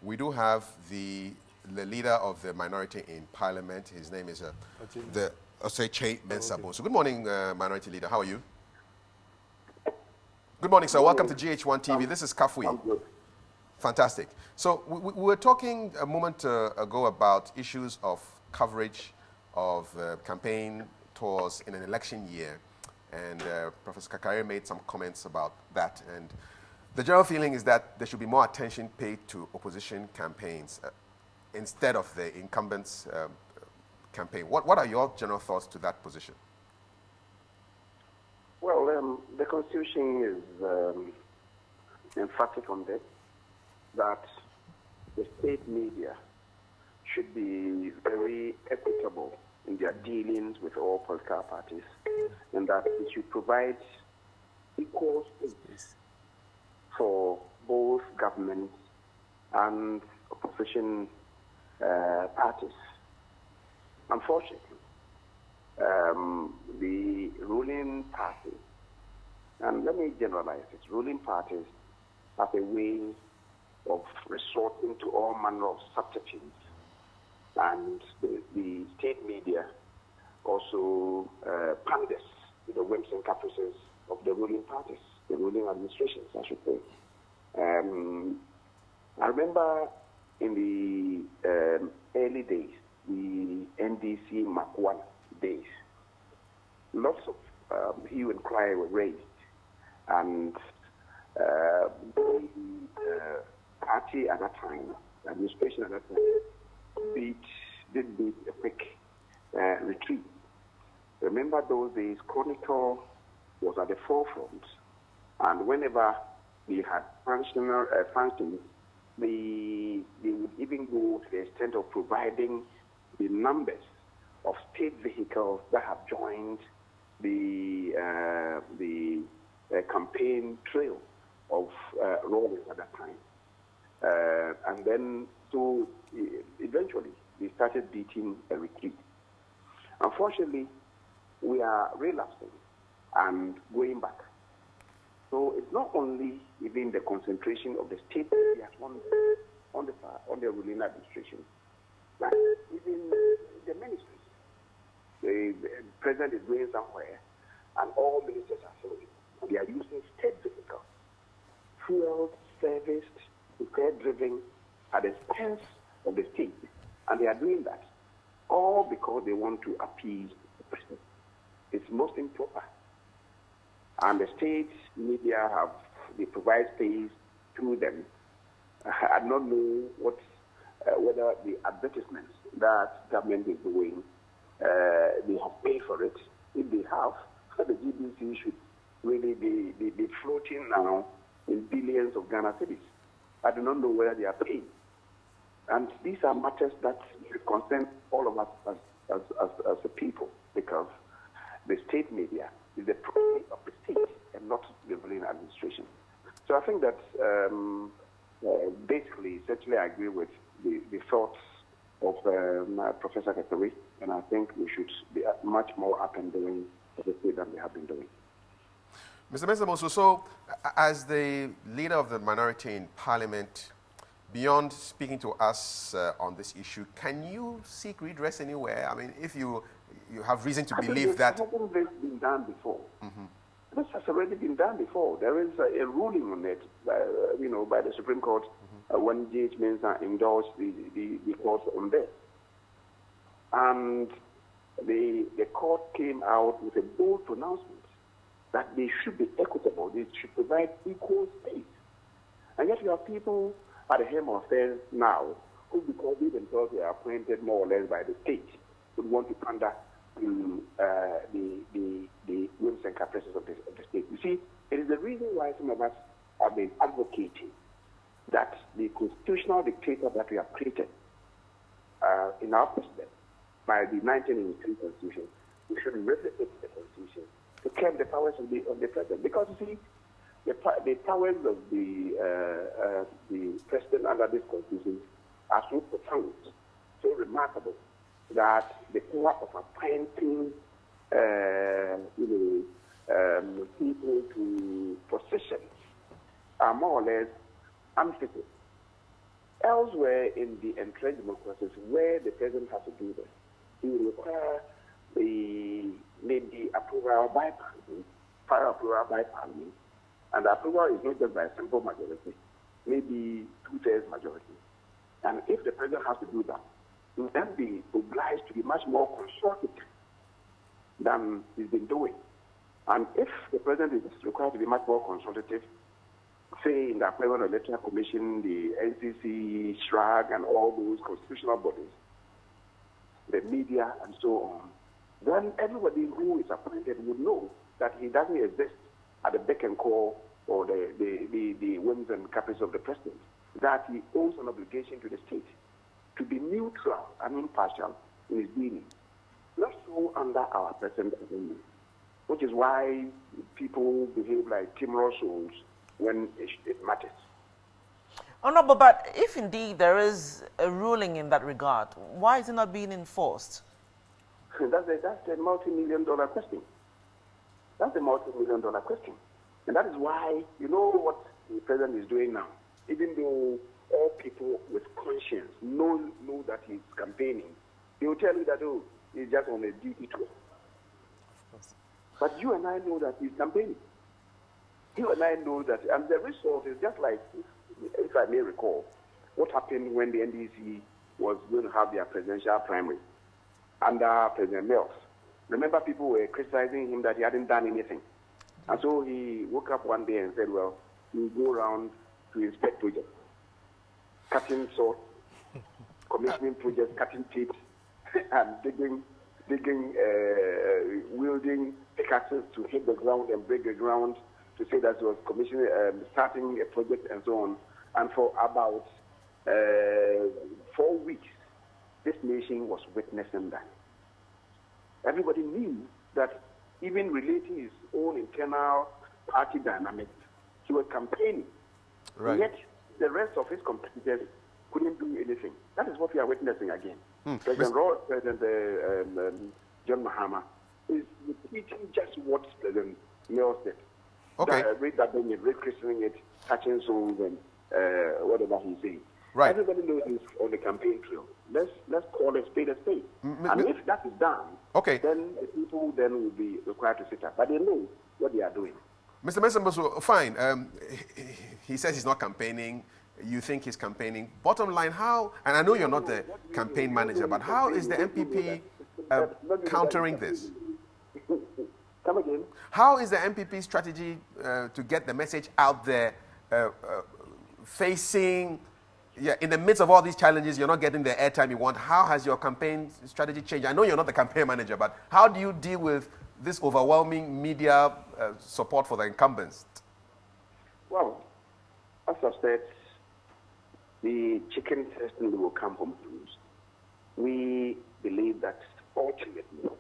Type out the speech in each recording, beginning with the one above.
we do have the leader of the minority in parliament. His name is the Osei Kyei Mensah Bonsu. Good morning, minority leader. How are you? Good morning, sir. Welcome to GH1 TV. This is Kafui. I'm good. Fantastic. So we were talking a moment ago about issues of coverage of campaign tours in an election year. And Professor Kakare made some comments about that. And the general feeling is that there should be more attention paid to opposition campaigns instead of the incumbents' campaign. What are your general thoughts to that position? Well, the Constitution is emphatic on this, that the state media should be very equitable in their dealings with all political parties, and that it should provide equal space for both government and opposition parties. Unfortunately, the ruling party, and let me generalize it, ruling parties have a way of resorting to all manner of subterfuge, and the state media also panders to the whims and caprices of the ruling parties, the ruling administrations, I should say. I remember in the early days, the NDC Mark 1 days, lots of hue and cry were raised, and the party at that time, the administration at that time, did beat a quick retreat. Remember those days, Chronicle was at the forefront, and whenever we had functions, they would even go to the extent of providing the numbers of state vehicles that have joined the campaign trail of Rawlings at that time. And then, so eventually, they started beating a retreat. Unfortunately, we are relapsing and going back. So it's not only even the concentration of the state media on the ruling administration, but even the ministries. The president is going somewhere, and all ministers are following. They are using state vehicles, fueled, serviced, repair-driven at the expense of the state. And they are doing that all because they want to appease the president. It's most improper. And the state media they provide space to them. I do not know whether the advertisements that government is doing, they have paid for it. If they have, the GBC should really be floating now in billions of Ghana cedis. I do not know whether they are paid. And these are matters that concern all of us as a people, because the state media is the property of the state and not the ruling administration. So I think that basically, certainly I agree with the thoughts of Professor Kakare, and I think we should be much more up and doing as a state than we have been doing. Mr. Mensah Bonsu, so as the leader of the minority in parliament, beyond speaking to us on this issue, can you seek redress anywhere? I mean, if you have reason to believe that... Hasn't this been done before? This has already been done before. There is a ruling on it, by the Supreme Court when Kyei Mensah endorsed the course on this. And the court came out with a bold pronouncement that they should be equitable, they should provide equal space. And yet you have people at the helm of affairs now who, because they themselves are appointed more or less by the state, would want to pander to the whims and caprices of the state. You see, it is the reason why some of us have been advocating that the constitutional dictator that we have created in our president by the 1983 Constitution, we should replicate the Constitution to curb the powers of the president. Because you see, the powers of the president under this Constitution are so profound, so remarkable, that the power of appointing people to positions are more or less unfitted. Elsewhere in the entrenched democracies, where the president has to do this, he will require maybe approval by parliament, prior approval by parliament, and the approval is not just by a simple majority, maybe 2/3 majority. And if the president has to do that, he will then be obliged to be much more consultative than he's been doing. And if the president is required to be much more consultative, say in the appointment of the Electoral Commission, the NCC, SHRAG, and all those constitutional bodies, the media, and so on, then everybody who is appointed would know that he doesn't exist at the beck and call or the whims and caprice of the president, that he owes an obligation to the state to be neutral and impartial in his dealings. Not so under our present government, which is why people behave like timorous souls when it matters. Honorable, but if indeed there is a ruling in that regard, why is it not being enforced? That's a multi-million-dollar question. That's a multi-million-dollar question. And that is why, you know what the president is doing now? Even though all people with conscience know that he's campaigning, they will tell you that, oh, he's just on a duty tour. But you and I know that he's campaigning. You and I know that, and the result is just like, if I may recall, what happened when the NDC was going to have their presidential primary under President Mills. Remember, people were criticizing him that he hadn't done anything. And so he woke up one day and said, well, he'll go around to inspect projects, cutting salt, commissioning projects, cutting tips, and wielding pickaxes to hit the ground and break the ground, to say that he was commissioning, starting a project and so on. And for about 4 weeks, this nation was witnessing that. Everybody knew that even relating his own internal party dynamics, he was campaigning. Right. Yet the rest of his competitors couldn't do anything. That is what we are witnessing again. President John Mahama is repeating just what President Mills did. Okay. Rechristening it, touching souls, and whatever he's saying. Right. Everybody knows he's on the campaign trail. Let's call a spade a spade. And if that is done, okay, then the people then will be required to sit up. But they know what they are doing. Mr. Mensah Bonsu, fine. He says he's not campaigning. You think he's campaigning. Bottom line, how, and I know you're not the campaign manager, but how is the MPP countering this? Come again? How is the MPP strategy to get the message out there, facing, in the midst of all these challenges, you're not getting the airtime you want? How has your campaign strategy changed? I know you're not the campaign manager, but how do you deal with this overwhelming media support for the incumbents? Well, as I've said, the chicken testing will come home to roost. We believe that ultimately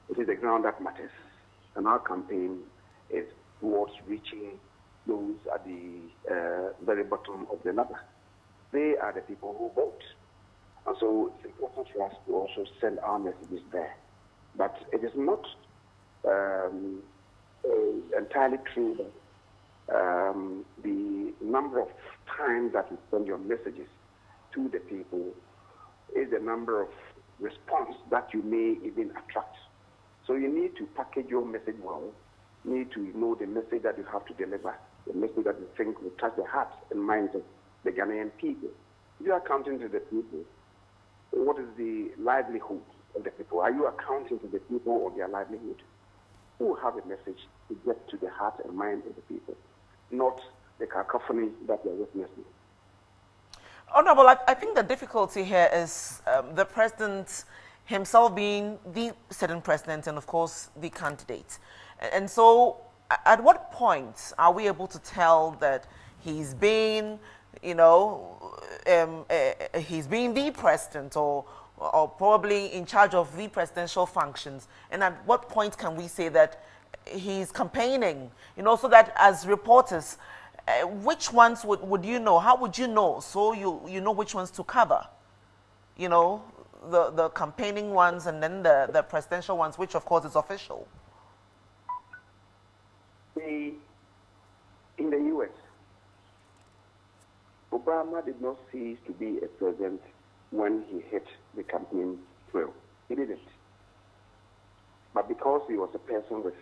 it is the ground that matters. And our campaign is towards reaching those at the very bottom of the ladder. They are the people who vote. And so it's important for us to also send our messages there. But it is not entirely true that the number of times that you send your messages to the people is the number of response that you may even attract. So you need to package your message well. You need to know the message that you have to deliver, the message that you think will touch the hearts and minds of the Ghanaian people. If you are accounting to the people, what is the livelihood of the people? Are you accounting to the people of their livelihood? Who have a message to get to the heart and mind of the people, not the cacophony that they are witnessing. Honorable, I think the difficulty here is the president himself being the sitting president and, of course, the candidate. And so at what point are we able to tell that he's been, he's being the president or probably in charge of the presidential functions? And at what point can we say that he's campaigning, so that as reporters, which ones would you know? How would you know? So you know which ones to cover, the campaigning ones and then the presidential ones, which of course is official. In the U.S., Obama did not cease to be a president when he hit the campaign trail. He didn't. But because he was a person with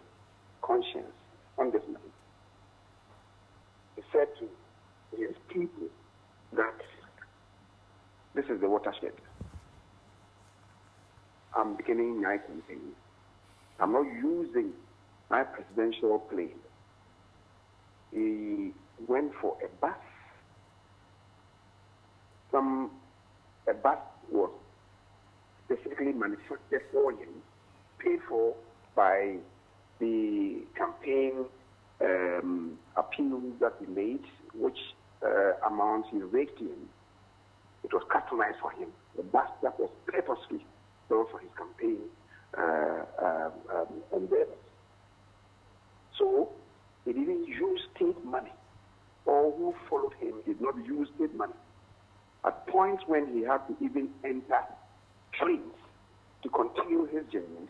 conscience on this matter, he said to his people that this is the watershed. I'm beginning my campaign. I'm not using my presidential plane. He went for a bus. A bus was specifically manufactured for him, paid for by the campaign appeals that he made, which amount he raked in. It was customized for him. A bus that was purposely built for his campaign endeavors. So he didn't use state money. All who followed him did not use state money. At points when he had to even enter trains to continue his journey,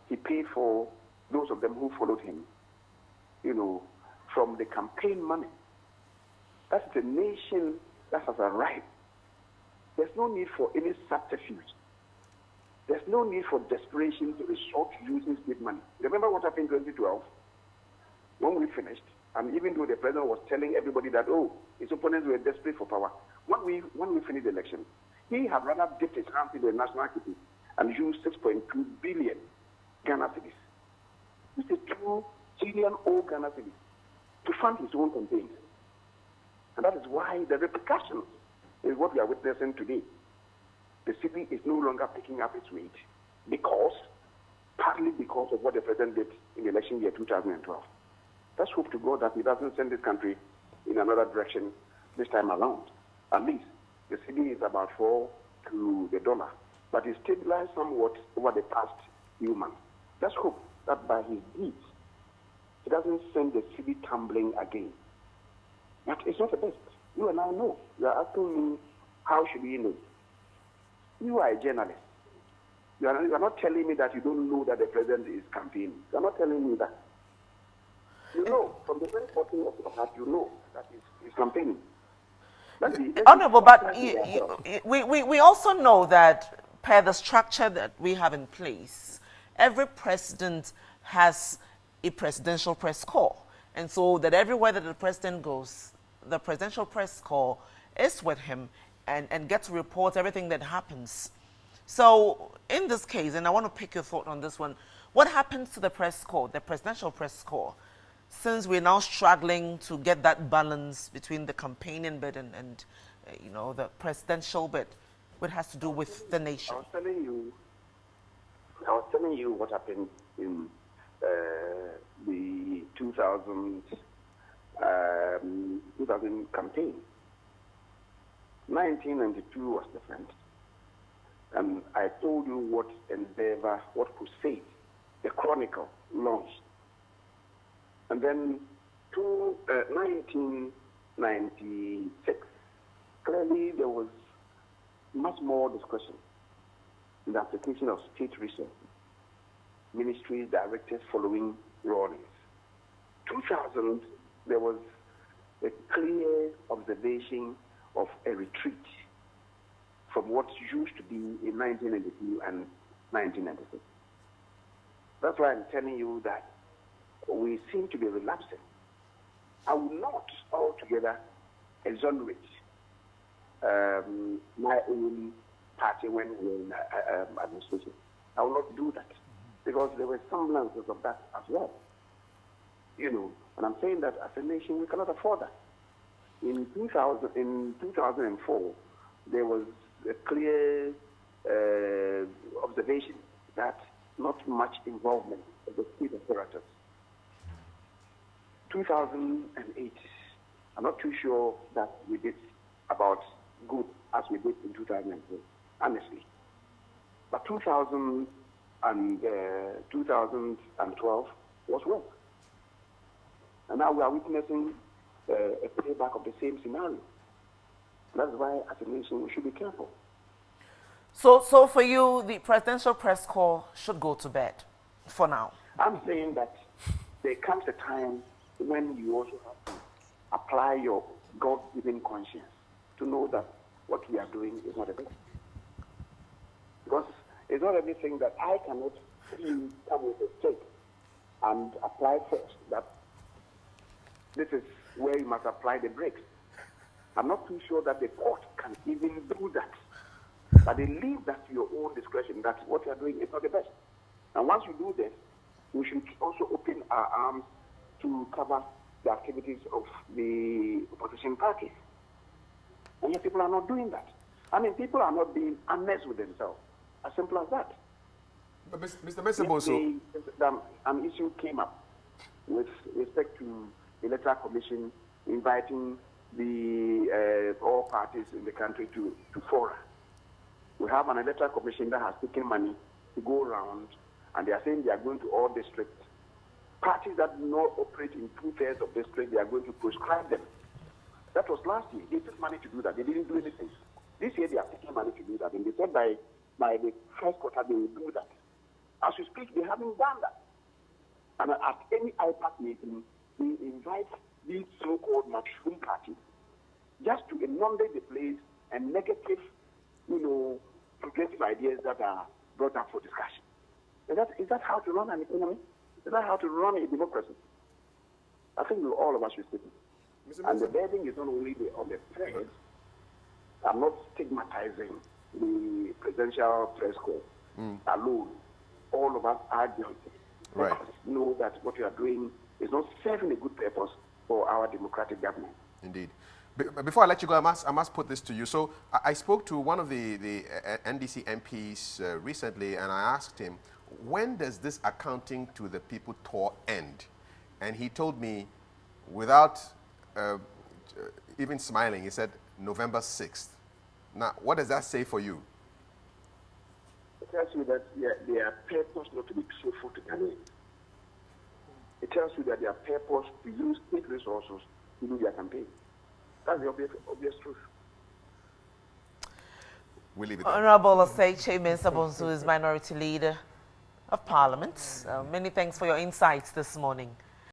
he paid for those of them who followed him, from the campaign money. That's the nation that has arrived. There's no need for any subterfuge. There's no need for desperation to resort to using state money. Remember what happened in 2012? When we finished, and even though the president was telling everybody that, his opponents were desperate for power, when we finished the election, he had rather dipped his hands in the national equity and used 6.2 billion Ghana cedis. This is 2 trillion old Ghana cedis to fund his own campaign. And that is why the repercussions is what we are witnessing today. The city is no longer picking up its weight partly because of what the president did in the election year 2012. Let's hope to God that he doesn't send this country in another direction this time around. At least the cedi is about 4 to the dollar, but it's stabilized somewhat over the past few months. Let's hope that by his deeds, he doesn't send the cedi tumbling again. But it's not the best. You and I know. You are asking me, how should we know? You are a journalist. You are not telling me that you don't know that the president is campaigning. You are not telling me that. You know, from the very bottom of your heart, you know that he's campaigning. Honorable, but we also know that per the structure that we have in place, every president has a presidential press corps. And so that everywhere that the president goes, the presidential press corps is with him and gets to report everything that happens. So in this case, and I want to pick your thought on this one, what happens to the press corps, the presidential press corps, since we're now struggling to get that balance between the campaigning bit and the presidential bit, what has to do with the nation? I was telling you what happened in the 2000 campaign. 1992 was different. And I told you what endeavor, what crusade the Chronicle launched. And then to 1996, clearly there was much more discussion in the application of state resources, ministries, directors following rawlings. 2000, there was a clear observation of a retreat from what used to be in 1992 and 1996. That's why I'm telling you that we seem to be relapsing. I will not altogether exonerate my own party when we were in administration. I will not do that because there were semblances of that as well. And I'm saying that as a nation we cannot afford that. In 2004, there was a clear observation that not much involvement of the state apparatus. 2008, I'm not too sure that we did about good as we did in 2004, honestly. But 2012 was work. And now we are witnessing a playback of the same scenario. That's why, as a nation, we should be careful. So for you, the presidential press corps should go to bed for now? I'm saying that there comes a time when you also have to apply your God-given conscience to know that what we are doing is not the best. Because it's not everything that I cannot see come with a state and apply first, that this is where you must apply the brakes. I'm not too sure that the court can even do that. But they leave that to your own discretion, that what you are doing is not the best. And once you do this, we should also open our arms to cover the activities of the opposition parties. And yet people are not doing that. I mean, people are not being honest with themselves. As simple as that. But Mr. Mensah Bonsu, an issue came up with respect to the electoral commission inviting the all parties in the country to fora. We have an electoral commission that has taken money to go around, and they are saying they are going to all districts. Parties that do not operate in 2/3 of districts, they are going to prescribe them. That was last year. They took money to do that. They didn't do anything. This year they are taking money to do that, and they said by the first quarter they will do that. As we speak, they haven't done that. And at any IPAC meeting, we invite these so-called mushroom parties just to inundate the place and negative, progressive ideas that are brought up for discussion. Is that how to run an economy? Is that how to run a democracy? I think all of us should sit. And the burden is not only on the press. I'm not stigmatizing the presidential press corps alone. All of us are guilty. Right. Let us know that what we are doing is not serving a good purpose for our democratic government. Indeed. Before I let you go, I must put this to you. So I spoke to one of the NDC MPs recently, and I asked him, when does this accounting to the people tour end? And he told me, without even smiling, he said, November 6th. Now, what does that say for you? It tells you that they are purpose not to be truthful to Ghanaians. It tells you that they are purpose to use state resources to do their campaign. That's the obvious truth. We'll leave it there. Honorable Osei Kyei Mensah Bonsu is Minority Leader of Parliament. Many thanks for your insights this morning.